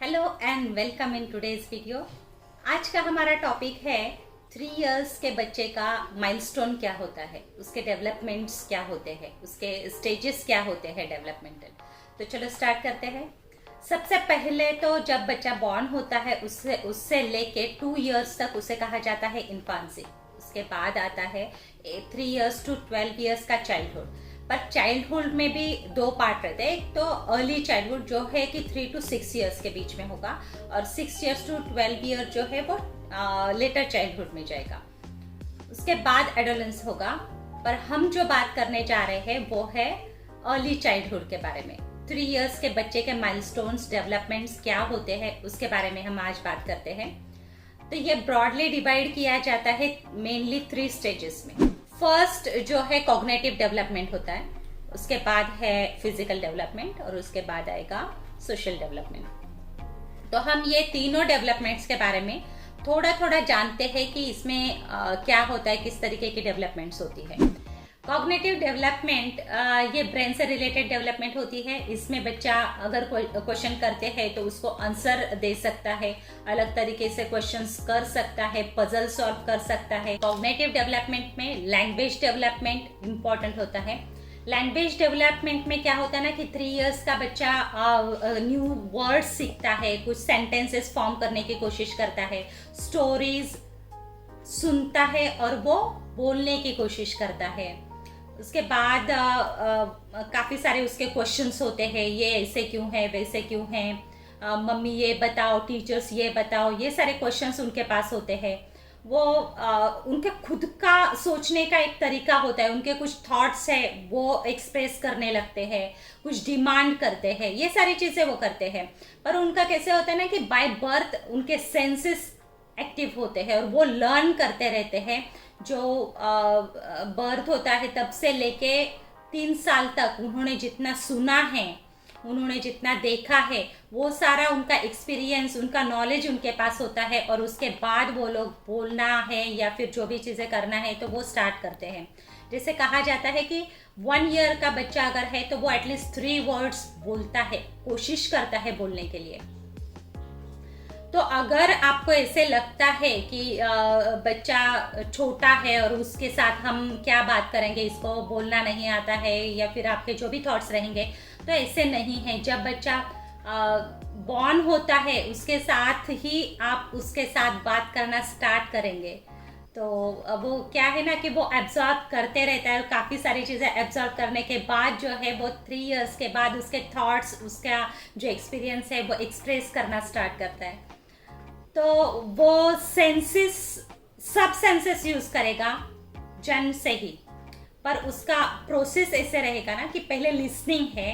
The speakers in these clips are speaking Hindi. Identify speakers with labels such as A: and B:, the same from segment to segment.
A: Hello and welcome in today's video. आज का हमारा टॉपिक है 3 इयर्स के बच्चे का माइलस्टोन क्या होता है, उसके डेवलपमेंट्स क्या होते हैं, उसके स्टेजेस क्या होते हैं डेवलपमेंटल। तो चलो स्टार्ट करते हैं। सबसे पहले तो जब बच्चा बॉर्न होता है उससे उससे लेके 2 इयर्स तक उसे कहा जाता है इन्फांसी। उसके बाद आता है 3 इयर्स टू 12 इयर्स का चाइल्डहुड। पर चाइल्डहुड में भी दो पार्ट रहते हैं। एक तो अर्ली चाइल्डहुड जो है कि 3 to 6 इयर्स के बीच में होगा, और 6 इयर्स टू 12 ईयर जो है वो लेटर चाइल्डहुड में जाएगा। उसके बाद एडोलेंस होगा। पर हम जो बात करने जा रहे हैं वो है अर्ली चाइल्डहुड के बारे में। 3 इयर्स के बच्चे के माइलस्टोन्स डेवलपमेंट्स क्या होते हैं उसके बारे में हम आज बात करते हैं। तो ये ब्रॉडली डिवाइड किया जाता है मेनली 3 स्टेजेस में। फर्स्ट जो है कॉग्निटिव डेवलपमेंट होता है, उसके बाद है फिजिकल डेवलपमेंट, और उसके बाद आएगा सोशल डेवलपमेंट। तो हम ये तीनों डेवलपमेंट्स के बारे में थोड़ा थोड़ा जानते हैं कि इसमें क्या होता है, किस तरीके की डेवलपमेंट्स होती है। कॉग्निटिव डेवलपमेंट ये ब्रेन से रिलेटेड डेवलपमेंट होती है। इसमें बच्चा अगर क्वेश्चन करते हैं तो उसको आंसर दे सकता है, अलग तरीके से क्वेश्चंस कर सकता है, पजल सॉल्व कर सकता है। कॉग्निटिव डेवलपमेंट में लैंग्वेज डेवलपमेंट इंपॉर्टेंट होता है। लैंग्वेज डेवलपमेंट में क्या होता है ना कि 3 इयर्स का बच्चा न्यू वर्ड्स सीखता है, कुछ सेंटेंसेस फॉर्म करने की कोशिश करता है, स्टोरीज सुनता है और वो बोलने की कोशिश करता है। उसके बाद काफ़ी सारे उसके क्वेश्चंस होते हैं, ये ऐसे क्यों है, वैसे क्यों है, मम्मी ये बताओ, टीचर्स ये बताओ, ये सारे क्वेश्चंस उनके पास होते हैं। वो उनके खुद का सोचने का एक तरीका होता है, उनके कुछ थॉट्स है वो एक्सप्रेस करने लगते हैं, कुछ डिमांड करते हैं, ये सारी चीज़ें वो करते हैं। पर उनका कैसे होता है ना कि बाय बर्थ उनके सेंसेस एक्टिव होते हैं और वो लर्न करते रहते हैं। जो बर्थ होता है तब से लेके 3 साल तक उन्होंने जितना सुना है, उन्होंने जितना देखा है, वो सारा उनका एक्सपीरियंस, उनका नॉलेज उनके पास होता है। और उसके बाद वो लोग बोलना है या फिर जो भी चीज़ें करना है तो वो स्टार्ट करते हैं। जैसे कहा जाता है कि 1 ईयर का बच्चा अगर है तो वो एटलीस्ट 3 वर्ड्स बोलता है, कोशिश करता है बोलने के लिए। तो अगर आपको ऐसे लगता है कि बच्चा छोटा है और उसके साथ हम क्या बात करेंगे, इसको बोलना नहीं आता है, या फिर आपके जो भी थॉट्स रहेंगे, तो ऐसे नहीं है। जब बच्चा बॉर्न होता है उसके साथ ही आप उसके साथ बात करना स्टार्ट करेंगे। तो वो क्या है ना कि वो एब्जॉर्ब करते रहता है, और काफ़ी सारी चीज़ें एब्जॉर्ब करने के बाद जो है वो 3 इयर्स के बाद उसके थॉट्स, उसका जो एक्सपीरियंस है वो एक्सप्रेस करना स्टार्ट करता है। तो वो सेंसेस, सब सेंसेस यूज करेगा जन्म से ही। पर उसका प्रोसेस ऐसे रहेगा ना कि पहले लिसनिंग है,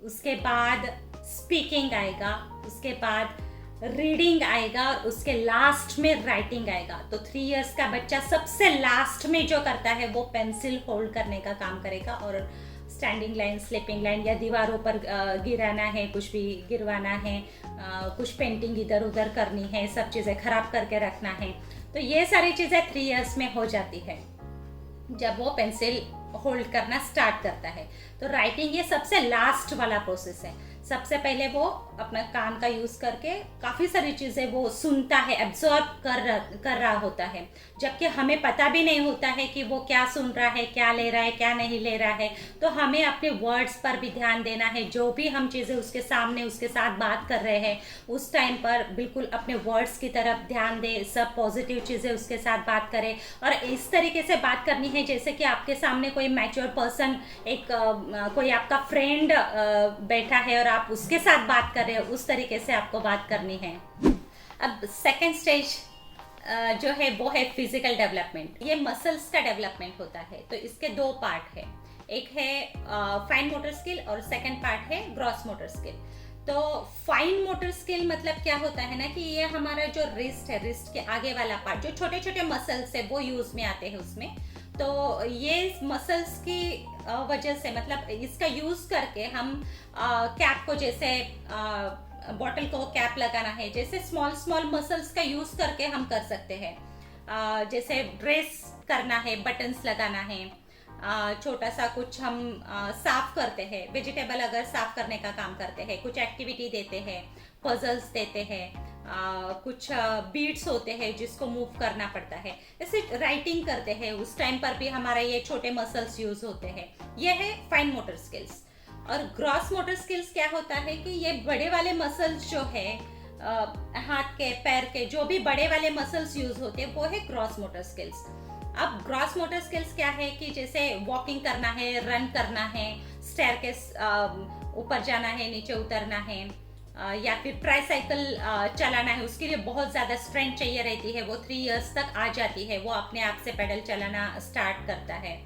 A: उसके बाद स्पीकिंग आएगा, उसके बाद रीडिंग आएगा, और उसके लास्ट में राइटिंग आएगा। तो 3 इयर्स का बच्चा सबसे लास्ट में जो करता है वो पेंसिल होल्ड करने का काम करेगा, और स्टैंडिंग लाइन, स्लीपिंग लाइन, या दीवारों पर गिराना है, कुछ भी गिरवाना है, कुछ पेंटिंग इधर उधर करनी है, सब चीज़ें खराब करके रखना है। तो ये सारी चीज़ें 3 इयर्स में हो जाती है जब वो पेंसिल होल्ड करना स्टार्ट करता है। तो राइटिंग ये सबसे लास्ट वाला प्रोसेस है। सबसे पहले वो अपना कान का यूज़ करके काफ़ी सारी चीज़ें वो सुनता है, एब्जॉर्ब कर रहा होता है, जबकि हमें पता भी नहीं होता है कि वो क्या सुन रहा है, क्या ले रहा है, क्या नहीं ले रहा है। तो हमें अपने वर्ड्स पर भी ध्यान देना है। जो भी हम चीज़ें उसके सामने, उसके साथ बात कर रहे हैं, उस टाइम पर बिल्कुल अपने वर्ड्स की तरफ ध्यान दें, सब पॉजिटिव चीज़ें उसके साथ बात करें, और इस तरीके से बात करनी है जैसे कि आपके सामने कोई मैच्योर पर्सन, एक कोई आपका फ्रेंड बैठा है और आप उसके साथ बात कर रहे हो, उस तरीके से आपको बात करनी है। अब सेकेंड स्टेज जो है वो है फिजिकल डेवलपमेंट। ये मसल्स का डेवलपमेंट होता है। तो इसके 2 पार्ट है, एक है फाइन मोटर स्किल और सेकेंड पार्ट है ग्रॉस मोटर स्किल। तो फाइन मोटर स्किल मतलब क्या होता है ना कि ये हमारा जो रिस्ट है, रिस्ट के आगे वाला पार्ट, जो छोटे छोटे मसल्स है वो यूज में आते हैं उसमें। तो ये मसल्स की वजह से, मतलब इसका यूज करके हम कैप को, जैसे बॉटल को कैप लगाना है, जैसे स्मॉल स्मॉल मसल्स का यूज करके हम कर सकते हैं। जैसे ड्रेस करना है, बटन्स लगाना है, छोटा सा कुछ हम साफ करते हैं, वेजिटेबल अगर साफ करने का काम करते हैं, कुछ एक्टिविटी देते हैं, पजल्स देते हैं, कुछ बीट्स होते हैं जिसको मूव करना पड़ता है, जैसे राइटिंग करते हैं उस टाइम पर भी हमारा ये छोटे मसल्स यूज होते हैं। ये है फाइन मोटर स्किल्स। और ग्रॉस मोटर स्किल्स क्या होता है कि ये बड़े वाले मसल्स जो है, हाथ के पैर के जो भी बड़े वाले मसल्स यूज होते हैं वो है ग्रॉस मोटर स्किल्स। अब ग्रॉस मोटर स्किल्स क्या है कि जैसे वॉकिंग करना है, रन करना है, स्टेयर के ऊपर जाना है, नीचे उतरना है, या फिर ट्राईसाइकिल चलाना है, उसके लिए बहुत ज़्यादा स्ट्रेंथ चाहिए रहती है। वो 3 इयर्स तक आ जाती है, वो अपने आप से पेडल चलाना स्टार्ट करता है।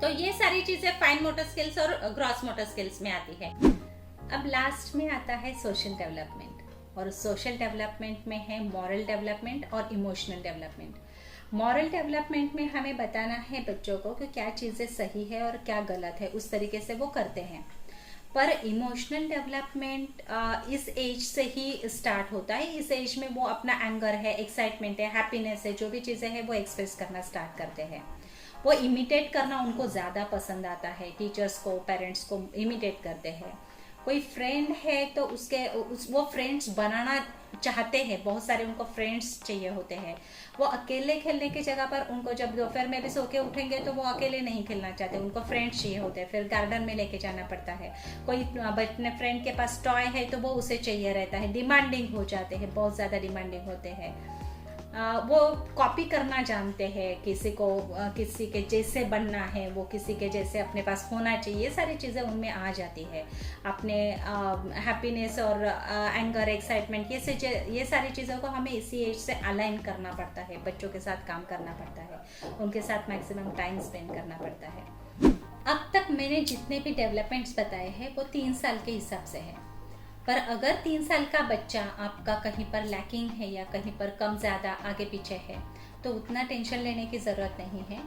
A: तो ये सारी चीज़ें फाइन मोटर स्किल्स और ग्रॉस मोटर स्किल्स में आती है। अब लास्ट में आता है सोशल डेवलपमेंट, और सोशल डेवलपमेंट में है मॉरल डेवलपमेंट और इमोशनल डेवलपमेंट। मॉरल डेवलपमेंट में हमें बताना है बच्चों को कि क्या चीज़ें सही है और क्या गलत है, उस तरीके से वो करते हैं। पर इमोशनल डेवलपमेंट इस एज से ही स्टार्ट होता है। इस एज में वो अपना एंगर है, एक्साइटमेंट है, हैप्पीनेस है, जो भी चीज़ें हैं वो एक्सप्रेस करना स्टार्ट करते हैं। वो इमिटेट करना उनको ज़्यादा पसंद आता है, टीचर्स को, पेरेंट्स को इमिटेट करते हैं। कोई फ्रेंड है तो वो फ्रेंड्स बनाना चाहते हैं, बहुत सारे उनको फ्रेंड्स चाहिए होते हैं। वो अकेले खेलने की जगह पर उनको जब दोपहर में भी सो के उठेंगे तो वो अकेले नहीं खेलना चाहते, उनको फ्रेंड्स चाहिए होते हैं, फिर गार्डन में लेके जाना पड़ता है। कोई अपने फ्रेंड के पास टॉय है तो वो उसे चाहिए रहता है, डिमांडिंग हो जाते हैं, बहुत ज़्यादा डिमांडिंग होते हैं। वो कॉपी करना जानते हैं, किसी को किसी के जैसे बनना है, वो किसी के जैसे अपने पास होना चाहिए, ये सारी चीज़ें उनमें आ जाती है। अपने हैप्पीनेस और एंगर, एक्साइटमेंट, ये सारी चीज़ों को हमें इसी एज से अलाइन करना पड़ता है, बच्चों के साथ काम करना पड़ता है, उनके साथ मैक्सिमम टाइम स्पेंड करना पड़ता है। अब तक मैंने जितने भी डेवलपमेंट्स बताए हैं वो 3 साल के हिसाब से है। पर अगर 3 साल का बच्चा आपका कहीं पर लैकिंग है या कहीं पर कम ज़्यादा आगे पीछे है तो उतना टेंशन लेने की ज़रूरत नहीं है।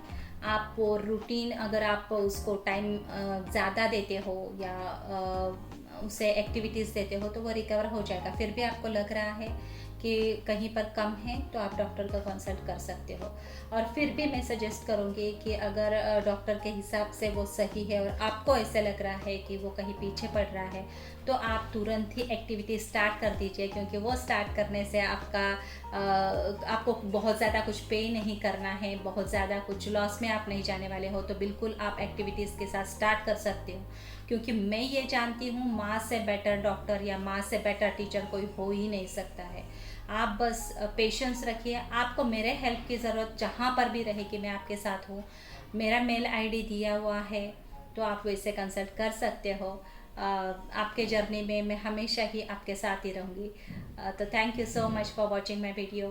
A: आप वो रूटीन, अगर आप उसको टाइम ज़्यादा देते हो या उसे एक्टिविटीज़ देते हो तो वो रिकवर हो जाएगा। फिर भी आपको लग रहा है कि कहीं पर कम है तो आप डॉक्टर का कंसल्ट कर सकते हो। और फिर भी मैं सजेस्ट करूँगी कि अगर डॉक्टर के हिसाब से वो सही है और आपको ऐसे लग रहा है कि वो कहीं पीछे पड़ रहा है तो आप तुरंत ही एक्टिविटी स्टार्ट कर दीजिए, क्योंकि वो स्टार्ट करने से आपको बहुत ज़्यादा कुछ पे नहीं करना है, बहुत ज़्यादा कुछ लॉस में आप नहीं जाने वाले हो। तो बिल्कुल आप एक्टिविटीज़ के साथ स्टार्ट कर सकते हो, क्योंकि मैं ये जानती हूँ माँ से बेटर डॉक्टर या माँ से बेटर टीचर कोई हो ही नहीं सकता है। आप बस पेशेंस रखिए। आपको मेरे हेल्प की ज़रूरत जहाँ पर भी रहेगी मैं आपके साथ हूँ। मेरा मेल आईडी दिया हुआ है तो आप वैसे कंसल्ट कर सकते हो। आपके जर्नी में मैं हमेशा ही आपके साथ ही रहूँगी। तो thank you so much for watching my video.